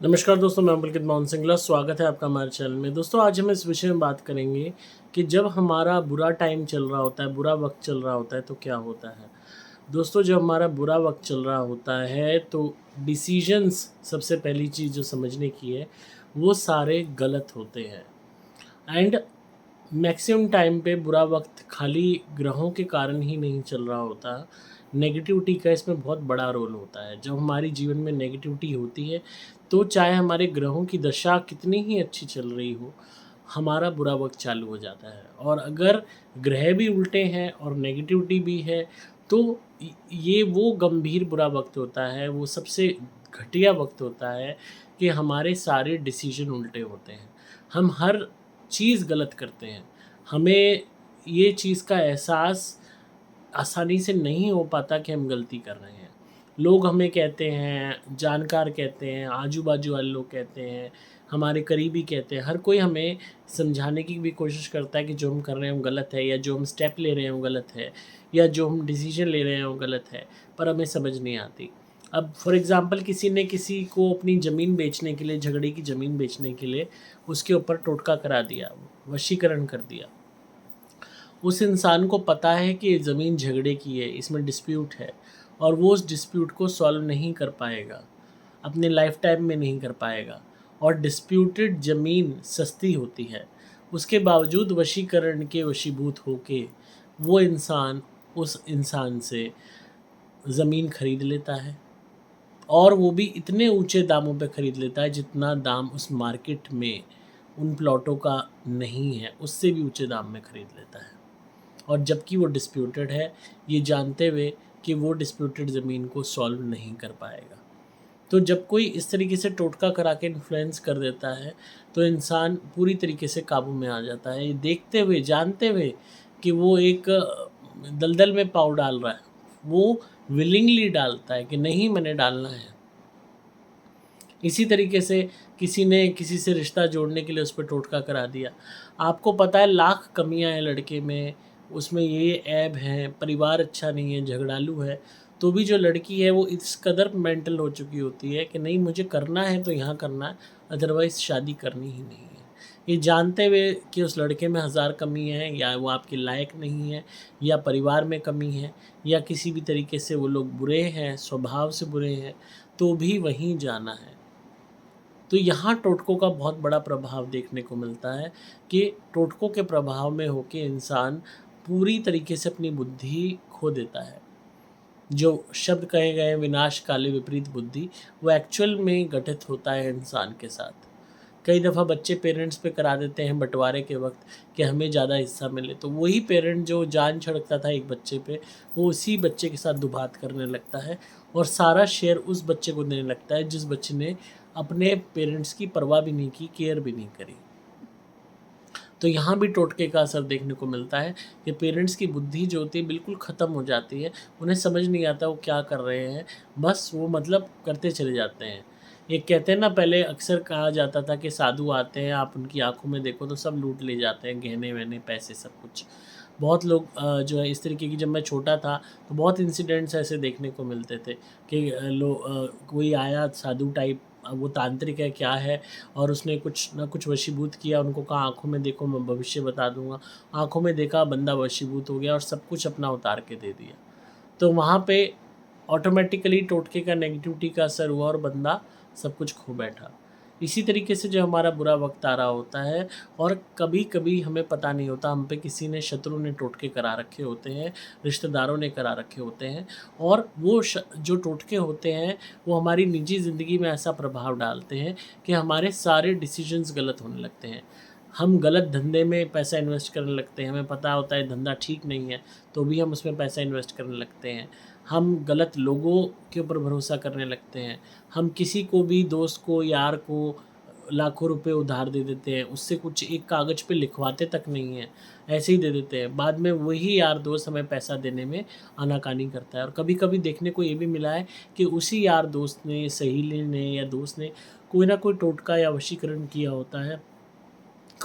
नमस्कार दोस्तों, मैं पुलकित मोहन सिंगला। स्वागत है आपका हमारे चैनल में। दोस्तों, आज हम इस विषय में बात करेंगे कि जब हमारा बुरा टाइम चल रहा होता है, बुरा वक्त चल रहा होता है तो क्या होता है। दोस्तों, जब हमारा बुरा वक्त चल रहा होता है तो डिसीजंस, सबसे पहली चीज़ जो समझने की है, वो सारे गलत होते हैं। एंड मैक्सिमम टाइम पे बुरा वक्त खाली ग्रहों के कारण ही नहीं चल रहा होता। नेगेटिविटी का इसमें बहुत बड़ा रोल होता है। जब हमारी जीवन में नेगेटिविटी होती है तो चाहे हमारे ग्रहों की दशा कितनी ही अच्छी चल रही हो, हमारा बुरा वक्त चालू हो जाता है। और अगर ग्रह भी उल्टे हैं और नेगेटिविटी भी है तो ये वो गंभीर बुरा वक्त होता है, वो सबसे घटिया वक्त होता है कि हमारे सारे डिसीजन उल्टे होते हैं। हम हर चीज़ गलत करते हैं। हमें ये चीज़ का एहसास आसानी से नहीं हो पाता कि हम गलती कर रहे हैं। लोग हमें कहते हैं, जानकार कहते हैं, आजू-बाजू वाले लोग कहते हैं, हमारे करीबी कहते हैं, हर कोई हमें समझाने की भी कोशिश करता है कि जो हम कर रहे हैं वो गलत है, या जो हम स्टेप ले रहे हैं वो गलत है, या जो हम डिसीज़न ले रहे हैं वो गलत है, पर हमें समझ नहीं आती। अब फॉर एग्ज़ाम्पल किसी ने किसी को अपनी ज़मीन बेचने के लिए, झगड़े की ज़मीन बेचने के लिए उसके ऊपर टोटका करा दिया, वशीकरण कर दिया। उस इंसान को पता है कि ये ज़मीन झगड़े की है, इसमें डिस्प्यूट है, और वो उस डिस्प्यूट को सॉल्व नहीं कर पाएगा, अपने लाइफ टाइम में नहीं कर पाएगा। और डिस्प्यूटेड ज़मीन सस्ती होती है, उसके बावजूद वशीकरण के वशीभूत होके वो इंसान उस इंसान से ज़मीन खरीद लेता है, और वो भी इतने ऊंचे दामों पे ख़रीद लेता है जितना दाम उस मार्केट में उन प्लॉटों का नहीं है, उससे भी ऊंचे दाम में ख़रीद लेता है। और जबकि वो डिस्प्यूटेड है, ये जानते हुए कि वो डिस्प्यूटेड ज़मीन को सॉल्व नहीं कर पाएगा। तो जब कोई इस तरीके से टोटका करा के इन्फ्लुएंस कर देता है तो इंसान पूरी तरीके से काबू में आ जाता है, ये देखते हुए, जानते हुए कि वो एक दलदल में पाँव डाल रहा है, वो विलिंगली डालता है कि नहीं, मैंने डालना है। इसी तरीके से किसी ने किसी से रिश्ता जोड़ने के लिए उस पर टोटका करा दिया। आपको पता है लाख कमियां हैं लड़के में, उसमें ये ऐब हैं, परिवार अच्छा नहीं है, झगड़ालू है, तो भी जो लड़की है वो इस कदर मेंटल हो चुकी होती है कि नहीं, मुझे करना है तो यहाँ करना है, अदरवाइज़ शादी करनी ही नहीं है। ये जानते हुए कि उस लड़के में हज़ार कमी है, या वो आपके लायक नहीं है, या परिवार में कमी है, या किसी भी तरीके से वो लोग बुरे हैं, स्वभाव से बुरे हैं, तो भी वहीं जाना है। तो यहाँ टोटकों का बहुत बड़ा प्रभाव देखने को मिलता है कि टोटकों के प्रभाव में होके इंसान पूरी तरीके से अपनी बुद्धि खो देता है। जो शब्द कहे गए हैं, विनाश काले विपरीत बुद्धि, वो एक्चुअल में घटित होता है इंसान के साथ। कई दफ़ा बच्चे पेरेंट्स पे करा देते हैं बँटवारे के वक़्त कि हमें ज़्यादा हिस्सा मिले, तो वही पेरेंट जो जान छिड़कता था एक बच्चे पे, वो उसी बच्चे के साथ दुबात करने लगता है और सारा शेयर उस बच्चे को देने लगता है जिस बच्चे ने अपने पेरेंट्स की परवाह भी नहीं की, केयर भी नहीं करी। तो यहाँ भी टोटके का असर देखने को मिलता है कि पेरेंट्स की बुद्धि जो होती है बिल्कुल ख़त्म हो जाती है। उन्हें समझ नहीं आता वो क्या कर रहे हैं, बस वो मतलब करते चले जाते हैं। एक कहते हैं ना, पहले अक्सर कहा जाता था कि साधु आते हैं, आप उनकी आँखों में देखो तो सब लूट ले जाते हैं, गहने-वहने, पैसे, सब कुछ। बहुत लोग जो है इस तरीके की, जब मैं छोटा था तो बहुत इंसिडेंट्स ऐसे देखने को मिलते थे कि कोई आया साधु टाइप, वो तांत्रिक है क्या है, और उसने कुछ ना कुछ वशीभूत किया, उनको कहा आँखों में देखो मैं भविष्य बता दूँगा। आँखों में देखा, बंदा वशीभूत हो गया और सब कुछ अपना उतार के दे दिया। तो वहाँ पे ऑटोमेटिकली टोटके का, नेगेटिविटी का असर हुआ और बंदा सब कुछ खो बैठा। इसी तरीके से जो हमारा बुरा वक़्त आ रहा होता है, और कभी-कभी हमें पता नहीं होता, हम पे किसी ने, शत्रु ने टोटके करा रखे होते हैं, रिश्तेदारों ने करा रखे होते हैं, और वो जो टोटके होते हैं वो हमारी निजी ज़िंदगी में ऐसा प्रभाव डालते हैं कि हमारे सारे डिसीजंस गलत होने लगते हैं। हम गलत धंधे में पैसा इन्वेस्ट करने लगते हैं, हमें पता होता है धंधा ठीक नहीं है, तो भी हम उसमें पैसा इन्वेस्ट करने लगते हैं। हम गलत लोगों के ऊपर भरोसा करने लगते हैं। हम किसी को भी, दोस्त को, यार को लाखों रुपए उधार दे देते हैं, उससे कुछ एक कागज़ पे लिखवाते तक नहीं हैं, ऐसे ही दे देते हैं। बाद में वही यार दोस्त हमें पैसा देने में आनाकानी करता है। और कभी-कभी देखने को ये भी मिला है कि उसी यार दोस्त ने, सहेली ने या दोस्त ने कोई ना कोई टोटका या वशीकरण किया होता है,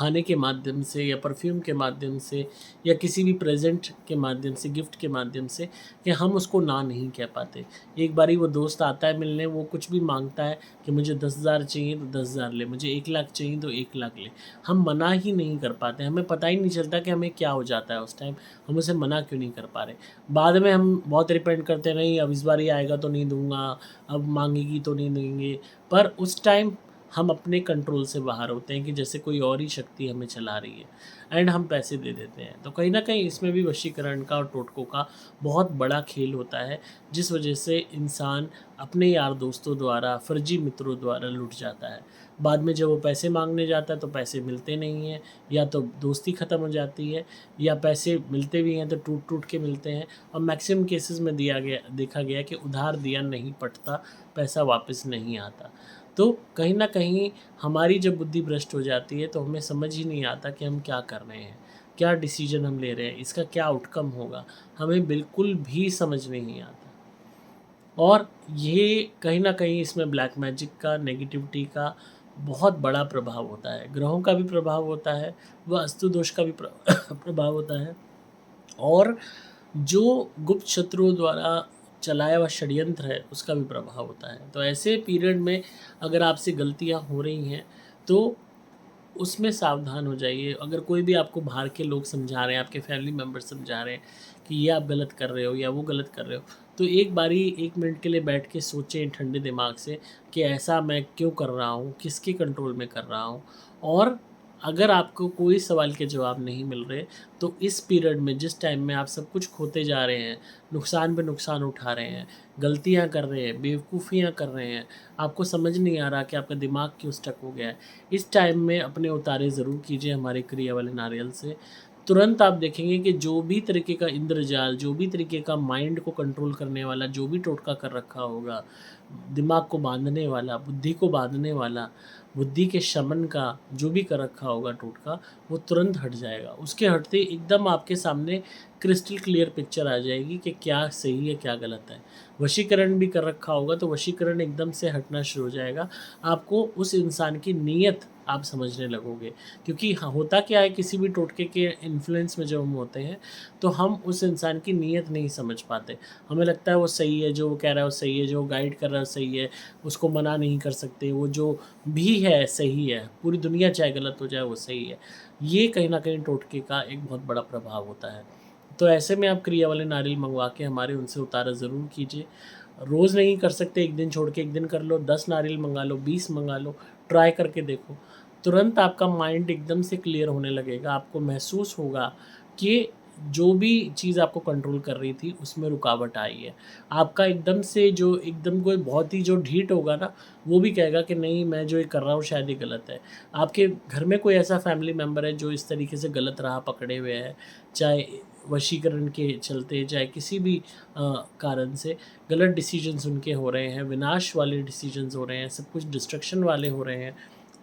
खाने के माध्यम से या परफ्यूम के माध्यम से या किसी भी प्रेज़ेंट के माध्यम से, गिफ्ट के माध्यम से, कि हम उसको ना नहीं कह पाते। एक बारी वो दोस्त आता है मिलने, वो कुछ भी माँगता है कि मुझे 10,000 चाहिए तो 10,000 ले, मुझे 1,00,000 चाहिए तो 1,00,000 ले। हम मना ही नहीं कर पाते, हमें पता ही नहीं चलता कि हमें क्या हो जाता है उस टाइम, हम उसे मना क्यों नहीं कर पा रहे। बाद में हम बहुत रिपेंट करते हैं, नहीं अब इस बार ही आएगा तो नहीं दूँगा, अब माँगेगी तो नहीं देंगे। पर उस टाइम हम अपने कंट्रोल से बाहर होते हैं कि जैसे कोई और ही शक्ति हमें चला रही है एंड हम पैसे दे देते हैं। तो कहीं न कहीं इसमें भी वशीकरण का और टोटकों का बहुत बड़ा खेल होता है, जिस वजह से इंसान अपने यार दोस्तों द्वारा, फ़र्ज़ी मित्रों द्वारा लुट जाता है। बाद में जब वो पैसे माँगने जाता है तो पैसे मिलते नहीं हैं, या तो दोस्ती ख़त्म हो जाती है, या पैसे मिलते भी हैं तो टूट-टूट के मिलते हैं, और मैक्सिमम केसेज़ में देखा गया कि उधार दिया नहीं पड़ता, पैसा वापस नहीं आता। तो कहीं न कहीं हमारी जब बुद्धि भ्रष्ट हो जाती है तो हमें समझ ही नहीं आता कि हम क्या कर रहे हैं, क्या डिसीज़न हम ले रहे हैं, इसका क्या आउटकम होगा, हमें बिल्कुल भी समझ नहीं आता। और ये कहीं न कहीं इसमें ब्लैक मैजिक का, नेगेटिविटी का बहुत बड़ा प्रभाव होता है। ग्रहों का भी प्रभाव होता है, वास्तु दोष का भी प्रभाव होता है, और जो गुप्त शत्रुओं द्वारा चलाया हुआ षड्यंत्र है, उसका भी प्रभाव होता है। तो ऐसे पीरियड में अगर आपसे गलतियाँ हो रही हैं, तो उसमें सावधान हो जाइए। अगर कोई भी आपको बाहर के लोग समझा रहे हैं, आपके फैमिली मेंबर समझा रहे हैं कि ये आप गलत कर रहे हो या वो गलत कर रहे हो, तो एक बारी 1 मिनट के लिए बैठ के सोचें ठंडे दिमाग से कि ऐसा मैं क्यों कर रहा हूँ, किसके कंट्रोल में कर रहा हूँ। और अगर आपको कोई सवाल के जवाब नहीं मिल रहे, तो इस पीरियड में जिस टाइम में आप सब कुछ खोते जा रहे हैं, नुकसान पे नुकसान उठा रहे हैं, गलतियाँ कर रहे हैं, बेवकूफ़ियाँ कर रहे हैं, आपको समझ नहीं आ रहा कि आपका दिमाग क्यों स्टक हो गया है, इस टाइम में अपने उतारे ज़रूर कीजिए हमारे क्रिया वाले नारियल से। तुरंत आप देखेंगे कि जो भी तरीके का इंद्रजाल, जो भी तरीके का माइंड को कंट्रोल करने वाला जो भी टोटका कर रखा होगा, दिमाग को बाँधने वाला, बुद्धि को बाँधने वाला, बुद्धि के शमन का जो भी कर रखा होगा टोटका, वो तुरंत हट जाएगा। उसके हटते ही एकदम आपके सामने क्रिस्टल क्लियर पिक्चर आ जाएगी कि क्या सही है, क्या गलत है। वशीकरण भी कर रखा होगा तो वशीकरण एकदम से हटना शुरू हो जाएगा। आपको उस इंसान की नीयत आप समझने लगोगे, क्योंकि होता क्या है, किसी भी टोटके के इन्फ्लुएंस में जब हम होते हैं, तो हम उस इंसान की नीयत नहीं समझ पाते। हमें लगता है वो सही है, जो वो कह रहा है वो सही है, जो वो गाइड कर रहा है वो सही है, उसको मना नहीं कर सकते, वो जो भी है सही है, पूरी दुनिया चाहे गलत हो जाए वो सही है। ये कहीं न कहीं टोटके का एक बहुत बड़ा प्रभाव होता है। तो ऐसे में आप क्रिया वाले नारियल मँगवा के हमारे उनसे उतारा ज़रूर कीजिए। रोज़ नहीं कर सकते, 1 दिन छोड़ के 1 दिन कर लो, 10 नारियल मँगा लो, 20 मँगा लो, ट्राई करके देखो। तुरंत आपका माइंड एकदम से क्लियर होने लगेगा, आपको महसूस होगा कि जो भी चीज़ आपको कंट्रोल कर रही थी, उसमें रुकावट आई है। आपका एकदम से जो एकदम कोई बहुत ही जो ढीठ होगा ना, वो भी कहेगा कि नहीं, मैं जो ये कर रहा हूँ शायद ये गलत है। आपके घर में कोई ऐसा फैमिली मेंबर है जो इस तरीके से गलत राह पकड़े हुए है, चाहे वशीकरण के चलते, चाहे किसी भी कारण से गलत डिसीजंस उनके हो रहे हैं, विनाश वाले डिसीजंस हो रहे हैं, सब कुछ डिस्ट्रक्शन वाले हो रहे हैं,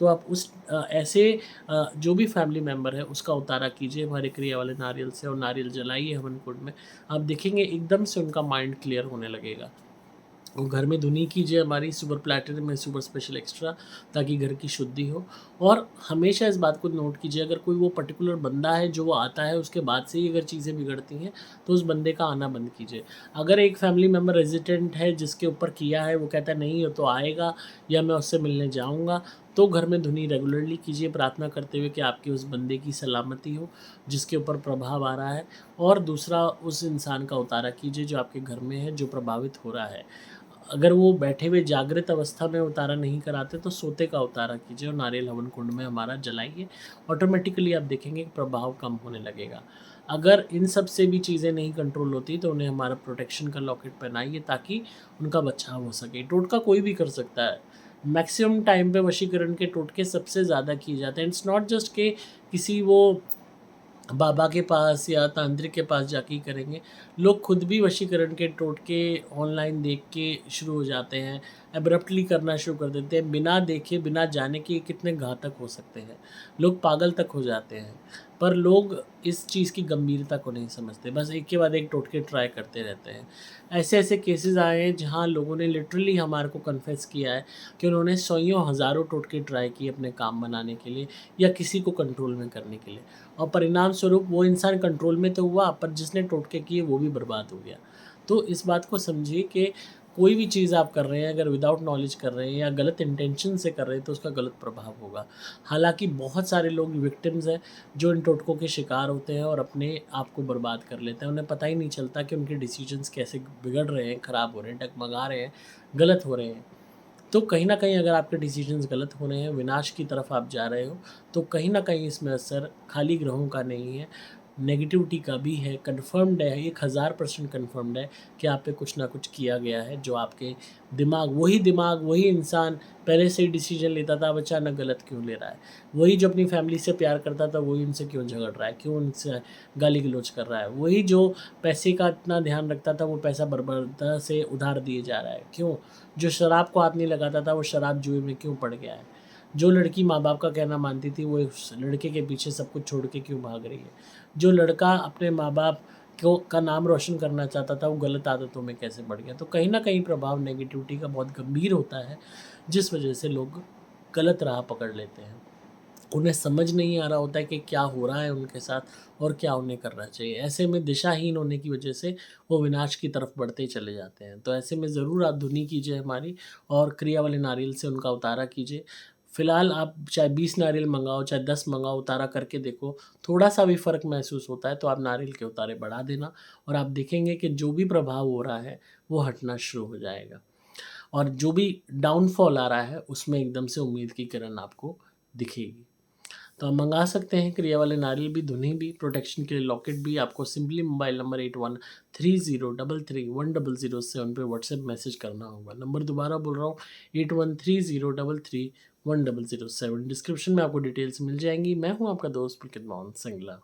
तो आप उस ऐसे जो भी फैमिली मेंबर है उसका उतारा कीजिए हमारे क्रिया वाले नारियल से, और नारियल जलाइए हवन कुंड में। आप देखेंगे एकदम से उनका माइंड क्लियर होने लगेगा। और घर में धुनी कीजिए हमारी सुपर प्लैटिनम में सुपर स्पेशल एक्स्ट्रा, ताकि घर की शुद्धि हो। और हमेशा इस बात को नोट कीजिए, अगर कोई वो पर्टिकुलर बंदा है जो वो आता है उसके बाद से ही अगर चीज़ें बिगड़ती हैं, तो उस बंदे का आना बंद कीजिए। अगर एक फैमिली मेम्बर रेजिडेंट है जिसके ऊपर किया है, वो कहता है नहीं हो तो आएगा या मैं उससे मिलने जाऊँगा, तो घर में धुनी रेगुलरली कीजिए, प्रार्थना करते हुए कि आपकी उस बंदे की सलामती हो जिसके ऊपर प्रभाव आ रहा है। और दूसरा, उस इंसान का उतारा कीजिए जो आपके घर में है, जो प्रभावित हो रहा है। अगर वो बैठे हुए जागृत अवस्था में उतारा नहीं कराते, तो सोते का उतारा कीजिए और नारियल हवन कुंड में हमारा जलाइए। ऑटोमेटिकली आप देखेंगे कि प्रभाव कम होने लगेगा। अगर इन सब से भी चीज़ें नहीं कंट्रोल होती, तो उन्हें हमारा प्रोटेक्शन का लॉकेट पहनाइए ताकि उनका बचाव हो सके। टोटका कोई भी कर सकता है। मैक्सिमम टाइम पे वशीकरण के टोटके सबसे ज़्यादा किए जाते हैं। इट्स नॉट जस्ट कि किसी वो बाबा के पास या तांत्रिक के पास जाके ही करेंगे। लोग खुद भी वशीकरण के टोटके ऑनलाइन देख के शुरू हो जाते हैं, एब्रप्टली करना शुरू कर देते हैं, बिना देखे, बिना जाने कि ये कितने घातक हो सकते हैं। लोग पागल तक हो जाते हैं, पर लोग इस चीज़ की गंभीरता को नहीं समझते, बस एक के बाद एक टोटके ट्राई करते रहते हैं। ऐसे-ऐसे केसेज़ आए हैं जहाँ लोगों ने लिटरली हमारे को कन्फेस किया है कि उन्होंने सौयों हज़ारों टोटके ट्राई किए अपने काम बनाने के लिए या किसी को कंट्रोल में करने के लिए, और परिणाम स्वरूप वो इंसान कंट्रोल में तो हुआ, पर जिसने टोटके किए वो भी बर्बाद हो गया। तो इस बात को समझिए कि कोई भी चीज़ आप कर रहे हैं, अगर विदाउट नॉलेज कर रहे हैं या गलत इंटेंशन से कर रहे हैं, तो उसका गलत प्रभाव होगा। हालाँकि बहुत सारे लोग विक्टिम्स हैं जो इन टोटकों के शिकार होते हैं और अपने आप को बर्बाद कर लेते हैं। उन्हें पता ही नहीं चलता कि उनके डिसीजंस कैसे बिगड़ रहे हैं, खराब हो रहे हैं, डगमगा रहे हैं, गलत हो रहे हैं। तो कहीं न कहीं अगर आपके डिसीजंस गलत हो रहे हैं, विनाश की तरफ आप जा रहे हो, तो कहीं न कहीं इसमें असर खाली ग्रहों का नहीं है, नेगेटिविटी का भी है, कन्फर्म्ड है, 1000% कन्फर्म्ड है कि आप पे कुछ ना कुछ किया गया है, जो आपके दिमाग, वही इंसान पहले से ही डिसीजन लेता था, अब अचानक गलत क्यों ले रहा है? वही जो अपनी फैमिली से प्यार करता था, वही उनसे क्यों झगड़ रहा है? क्यों उनसे गाली-गलौच कर रहा है? वही जो पैसे का इतना ध्यान रखता था, वो पैसा बर्बरता से उधार दिए जा रहा है, क्यों? जो शराब को हाथ नहीं लगाता था, वो शराब जुए में क्यों पड़ गया है? जो लड़की माँ-बाप का कहना मानती थी, वो उस लड़के के पीछे सब कुछ छोड़ के क्यों भाग रही है? जो लड़का अपने माँ-बाप को का नाम रोशन करना चाहता था, वो गलत आदतों में कैसे बढ़ गया? तो कहीं न कहीं प्रभाव नेगेटिविटी का बहुत गंभीर होता है, जिस वजह से लोग गलत राह पकड़ लेते हैं। उन्हें समझ नहीं आ रहा होता है कि क्या हो रहा है उनके साथ और क्या उन्हें करना चाहिए। ऐसे में दिशाहीन होने की वजह से वो विनाश की तरफ बढ़ते चले जाते हैं। तो ऐसे में ज़रूर आप धुनी कीजिए हमारी, और क्रिया वाले नारियल से उनका उतारा कीजिए। फ़िलहाल आप चाहे 20 नारियल मँगाओ, चाहे 10 मँगाओ, उतारा करके देखो, थोड़ा-सा भी फ़र्क महसूस होता है तो आप नारियल के उतारे बढ़ा देना, और आप देखेंगे कि जो भी प्रभाव हो रहा है, वो हटना शुरू हो जाएगा। और जो भी डाउनफ़ॉल आ रहा है, उसमें एकदम से उम्मीद की किरण आपको दिखेगी। तो आप मँगा सकते हैं क्रिया वाले नारियल भी, धुनी भी, प्रोटेक्शन के लिए लॉकेट भी। आपको सिंपली मोबाइल नंबर 8130331007 पे व्हाट्सएप मैसेज करना होगा। नंबर दोबारा बोल रहा हूँ, 8130331007। डिस्क्रिप्शन में आपको डिटेल्स मिल जाएँगी। मैं हूँ आपका दोस्त पुलकित मोहन सिंगला।